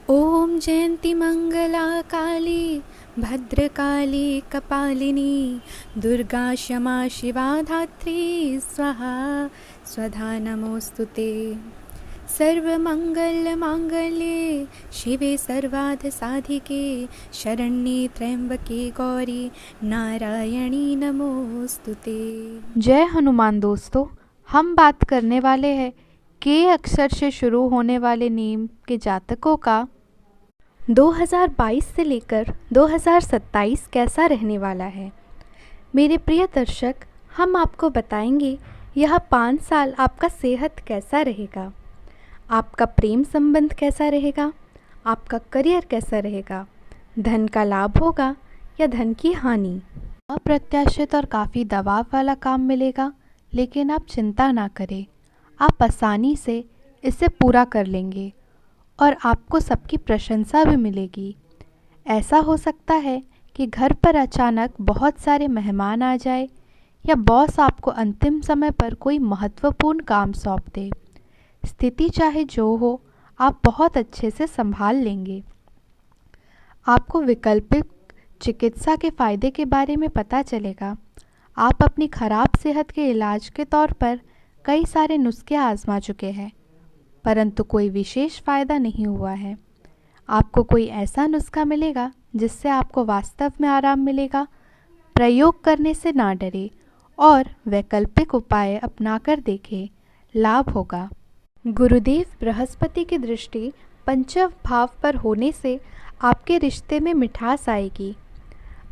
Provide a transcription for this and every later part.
ॐ जयन्ती मंगला काली भद्रकाली कपालिनी दुर्गा क्षमा शिवा धात्री स्वाहा स्वधा नमोस्तुते। सर्वमंगलमांगल्ये शिवे सर्वार्थसाधिके शरण्ये त्र्यंबके गौरी नारायणी नमोस्तुते। जय हनुमान। दोस्तों, हम बात करने वाले हैं के अक्षर से शुरू होने वाले नेम के जातकों का 2022 से लेकर 2027 कैसा रहने वाला है। मेरे प्रिय दर्शक, हम आपको बताएंगे यह 5 साल आपका सेहत कैसा रहेगा, आपका प्रेम संबंध कैसा रहेगा, आपका करियर कैसा रहेगा, धन का लाभ होगा या धन की हानि। अप्रत्याशित और काफ़ी दबाव वाला काम मिलेगा, लेकिन आप चिंता ना करें, आप आसानी से इसे पूरा कर लेंगे और आपको सबकी प्रशंसा भी मिलेगी। ऐसा हो सकता है कि घर पर अचानक बहुत सारे मेहमान आ जाए या बॉस आपको अंतिम समय पर कोई महत्वपूर्ण काम सौंप दे। स्थिति चाहे जो हो, आप बहुत अच्छे से संभाल लेंगे। आपको वैकल्पिक चिकित्सा के फ़ायदे के बारे में पता चलेगा। आप अपनी खराब सेहत के इलाज के तौर पर कई सारे नुस्खे आजमा चुके हैं, परंतु कोई विशेष फ़ायदा नहीं हुआ है। आपको कोई ऐसा नुस्खा मिलेगा जिससे आपको वास्तव में आराम मिलेगा। प्रयोग करने से ना डरे और वैकल्पिक उपाय अपनाकर देखें, लाभ होगा। गुरुदेव बृहस्पति की दृष्टि पंचम भाव पर होने से आपके रिश्ते में मिठास आएगी।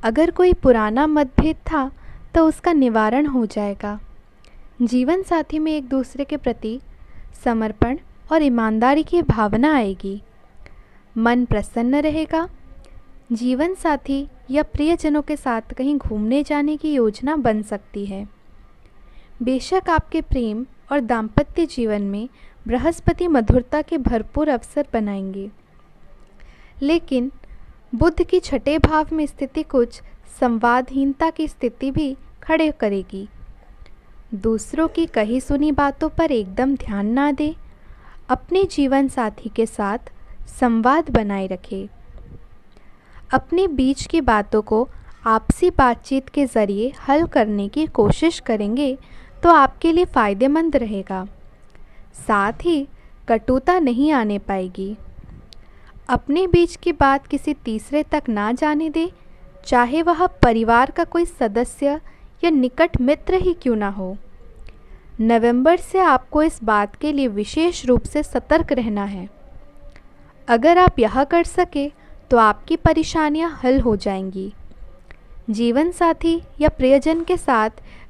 अगर कोई पुराना मतभेद था तो उसका निवारण हो जाएगा। जीवन साथी में एक दूसरे के प्रति समर्पण और ईमानदारी की भावना आएगी। मन प्रसन्न रहेगा। जीवन साथी या प्रियजनों के साथ कहीं घूमने जाने की योजना बन सकती है। बेशक आपके प्रेम और दाम्पत्य जीवन में बृहस्पति मधुरता के भरपूर अवसर बनाएंगे, लेकिन बुध की छठे भाव में स्थिति कुछ संवादहीनता की स्थिति भी खड़े करेगी। दूसरों की कही सुनी बातों पर एकदम ध्यान ना दें। अपने जीवन साथी के साथ संवाद बनाए रखें। अपने बीच की बातों को आपसी बातचीत के ज़रिए हल करने की कोशिश करेंगे तो आपके लिए फ़ायदेमंद रहेगा। साथ ही कटुता नहीं आने पाएगी। अपने बीच की बात किसी तीसरे तक ना जाने दें, चाहे वह परिवार का कोई सदस्य या निकट मित्र ही क्यों ना हो। नवंबर से आपको इस बात के लिए विशेष रूप से सतर्क रहना है। अगर आप यह कर सके तो आपकी परेशानियां हल हो जाएंगी। जीवन साथी या प्रियजन के साथ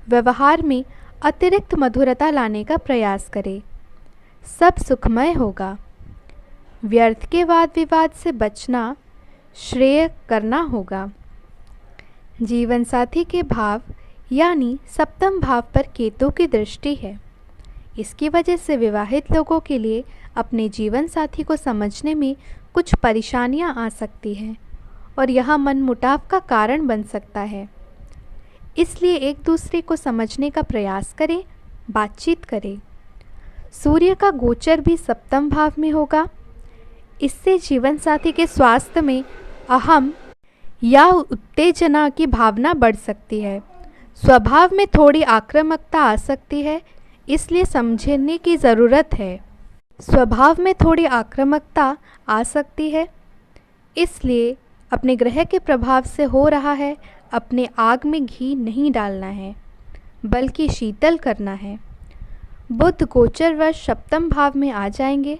व्यवहार में अतिरिक्त मधुरता लाने का प्रयास करें। सब सुखमय होगा। व्यर्थ के वाद विवाद से बचना श्रेय करना होगा। जीवन साथी के भाव यानी सप्तम भाव पर केतु की दृष्टि है। इसकी वजह से विवाहित लोगों के लिए अपने जीवन साथी को समझने में कुछ परेशानियां आ सकती हैं और यह मनमुटाव का कारण बन सकता है। इसलिए एक दूसरे को समझने का प्रयास करें, बातचीत करें। सूर्य का गोचर भी सप्तम भाव में होगा। इससे जीवन साथी के स्वास्थ्य में अहम या उत्तेजना की भावना बढ़ सकती है। स्वभाव में थोड़ी आक्रामकता आ सकती है, इसलिए समझने की ज़रूरत है। स्वभाव में थोड़ी आक्रामकता आ सकती है, इसलिए अपने ग्रह के प्रभाव से हो रहा है। अपने आग में घी नहीं डालना है, बल्कि शीतल करना है। बुध गोचरवश सप्तम भाव में आ जाएंगे,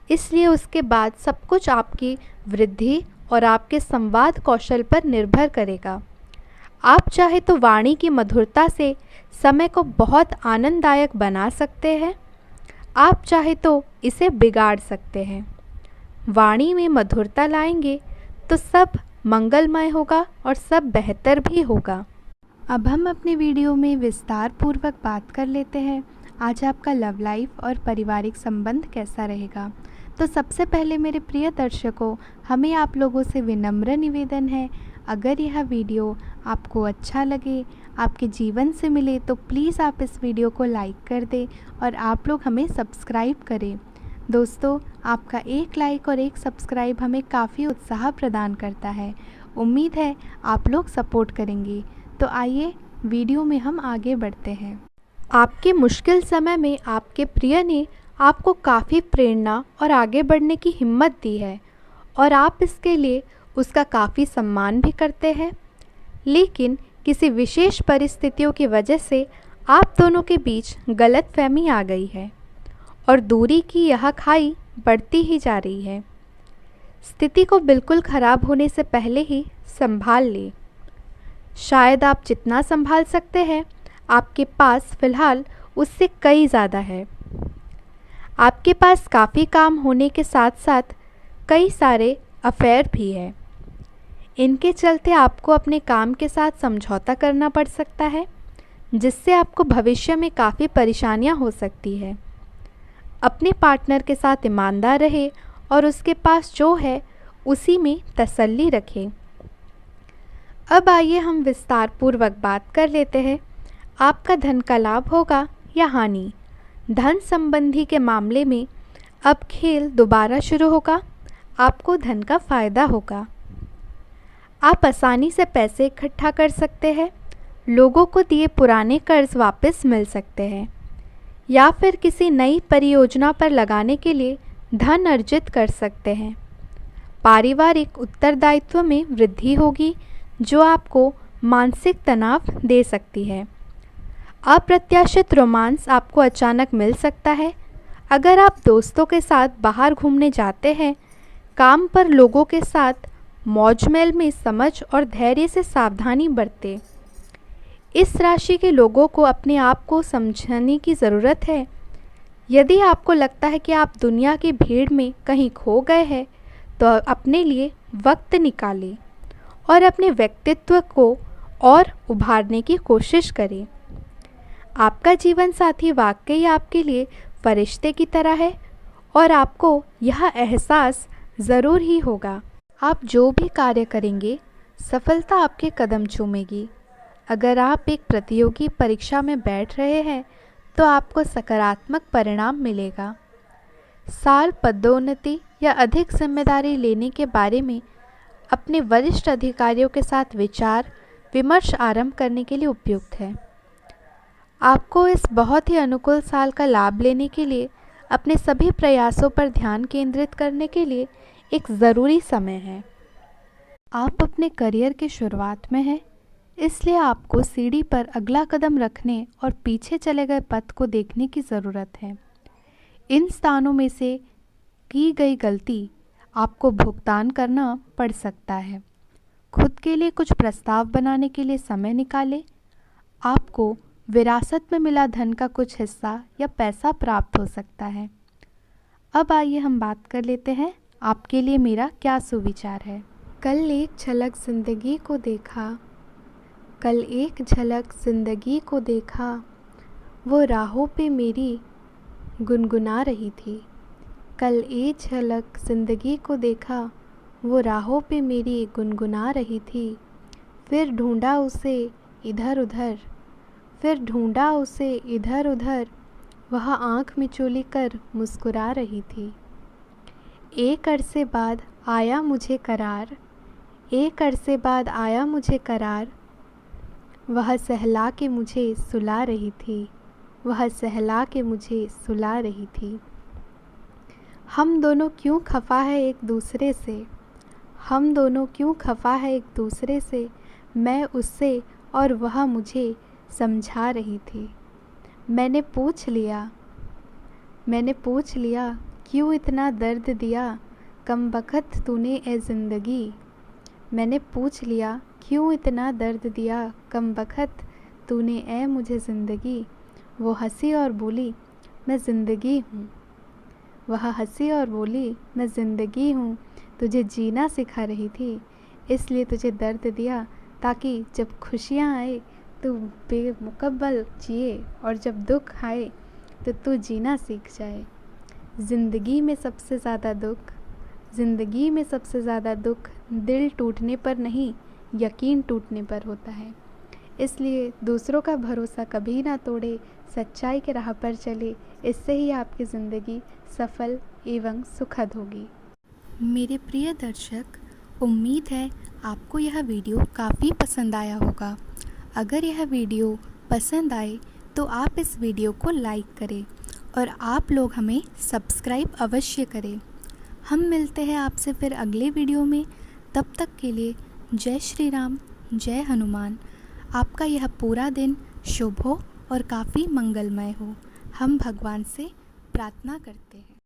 इसलिए उसके बाद सब कुछ आपकी वृद्धि और आपके संवाद कौशल पर निर्भर करेगा। आप चाहे तो वाणी की मधुरता से समय को बहुत आनंददायक बना सकते हैं, आप चाहे तो इसे बिगाड़ सकते हैं। वाणी में मधुरता लाएंगे तो सब मंगलमय होगा और सब बेहतर भी होगा। अब हम अपने वीडियो में विस्तार पूर्वक बात कर लेते हैं आज आपका लव लाइफ और पारिवारिक संबंध कैसा रहेगा। तो सबसे पहले मेरे प्रिय दर्शकों, हमें आप लोगों से विनम्र निवेदन है, अगर यह वीडियो आपको अच्छा लगे, आपके जीवन से मिले, तो प्लीज़ आप इस वीडियो को लाइक कर दें और आप लोग हमें सब्सक्राइब करें दोस्तों, आपका एक लाइक और एक सब्सक्राइब हमें काफ़ी उत्साह प्रदान करता है। उम्मीद है आप लोग सपोर्ट करेंगे। तो आइए वीडियो में हम आगे बढ़ते हैं। आपके मुश्किल समय में आपके प्रिय ने आपको काफ़ी प्रेरणा और आगे बढ़ने की हिम्मत दी है और आप इसके लिए उसका काफ़ी सम्मान भी करते हैं। लेकिन किसी विशेष परिस्थितियों की वजह से आप दोनों के बीच गलतफहमी आ गई है और दूरी की यह खाई बढ़ती ही जा रही है। स्थिति को बिल्कुल ख़राब होने से पहले ही संभाल ले। शायद आप जितना संभाल सकते हैं आपके पास फ़िलहाल उससे कई ज़्यादा है। आपके पास काफ़ी काम होने के साथ साथ कई सारे अफेयर भी है। इनके चलते आपको अपने काम के साथ समझौता करना पड़ सकता है, जिससे आपको भविष्य में काफ़ी परेशानियां हो सकती है। अपने पार्टनर के साथ ईमानदार रहे और उसके पास जो है उसी में तसल्ली रखें। अब आइए हम विस्तार पूर्वक बात कर लेते हैं। आपका धन का लाभ होगा या हानि। धन संबंधी के मामले में अब खेल दोबारा शुरू होगा। आपको धन का फ़ायदा होगा। आप आसानी से पैसे इकट्ठा कर सकते हैं। लोगों को दिए पुराने कर्ज वापस मिल सकते हैं या फिर किसी नई परियोजना पर लगाने के लिए धन अर्जित कर सकते हैं। पारिवारिक उत्तरदायित्व में वृद्धि होगी जो आपको मानसिक तनाव दे सकती है। अप्रत्याशित रोमांस आपको अचानक मिल सकता है। अगर आप दोस्तों के साथ बाहर घूमने जाते हैं, काम पर लोगों के साथ मौजमेल में समझ और धैर्य से सावधानी बरतें। इस राशि के लोगों को अपने आप को समझने की ज़रूरत है। यदि आपको लगता है कि आप दुनिया की भीड़ में कहीं खो गए हैं, तो अपने लिए वक्त निकालें और अपने व्यक्तित्व को और उभारने की कोशिश करें। आपका जीवन साथी वाकई आपके लिए फरिश्ते की तरह है और आपको यह एहसास ज़रूर ही होगा। आप जो भी कार्य करेंगे, सफलता आपके कदम चूमेगी। अगर आप एक प्रतियोगी परीक्षा में बैठ रहे हैं तो आपको सकारात्मक परिणाम मिलेगा। साल पदोन्नति या अधिक जिम्मेदारी लेने के बारे में अपने वरिष्ठ अधिकारियों के साथ विचार विमर्श आरंभ करने के लिए उपयुक्त है। आपको इस बहुत ही अनुकूल साल का लाभ लेने के लिए अपने सभी प्रयासों पर ध्यान केंद्रित करने के लिए एक ज़रूरी समय है। आप अपने करियर की शुरुआत में हैं, इसलिए आपको सीढ़ी पर अगला कदम रखने और पीछे चले गए पथ को देखने की ज़रूरत है। इन स्थानों में से की गई गलती आपको भुगतान करना पड़ सकता है। खुद के लिए कुछ प्रस्ताव बनाने के लिए समय निकालें। आपको विरासत में मिला धन का कुछ हिस्सा या पैसा प्राप्त हो सकता है। अब आइए हम बात कर लेते हैं आपके लिए मेरा क्या सुविचार है। कल एक झलक ज़िंदगी को देखा, कल एक झलक ज़िंदगी को देखा, वो राहों पे मेरी गुनगुना रही थी। कल एक झलक ज़िंदगी को देखा, वो राहों पे मेरी गुनगुना रही थी। फिर ढूंढा उसे इधर उधर, फिर ढूंढा उसे इधर उधर, वह आँख मिचोली कर मुस्कुरा रही थी। एक अरसे बाद आया मुझे करार, एक अरसे बाद आया मुझे करार, वह सहला के मुझे सुला रही थी, वह सहला के मुझे सुला रही थी। हम दोनों क्यों खफा है एक दूसरे से, हम दोनों क्यों खफा है एक दूसरे से, मैं उससे और वह मुझे समझा रही थी। मैंने पूछ लिया क्यों इतना दर्द दिया, कमबख्त तूने ए ज़िंदगी। मैंने पूछ लिया क्यों इतना दर्द दिया, कमबख्त तूने ए मुझे ज़िंदगी। वो हंसी और बोली मैं ज़िंदगी हूँ, वह हंसी और बोली मैं ज़िंदगी हूँ। तुझे जीना सिखा रही थी, इसलिए तुझे दर्द दिया, ताकि जब खुशियाँ आए तो बेमुकब्बल जिए और जब दुख आए तो तू जीना सीख जाए। ज़िंदगी में सबसे ज़्यादा दुख दिल टूटने पर नहीं, यकीन टूटने पर होता है। इसलिए दूसरों का भरोसा कभी ना तोड़े, सच्चाई के राह पर चले। इससे ही आपकी ज़िंदगी सफल एवं सुखद होगी। मेरे प्रिय दर्शक, उम्मीद है आपको यह वीडियो काफ़ी पसंद आया होगा। अगर यह वीडियो पसंद आए तो आप इस वीडियो को लाइक करें और आप लोग हमें सब्सक्राइब अवश्य करें। हम मिलते हैं आपसे फिर अगले वीडियो में। तब तक के लिए जय श्री राम, जय हनुमान। आपका यह पूरा दिन शुभ हो और काफ़ी मंगलमय हो, हम भगवान से प्रार्थना करते हैं।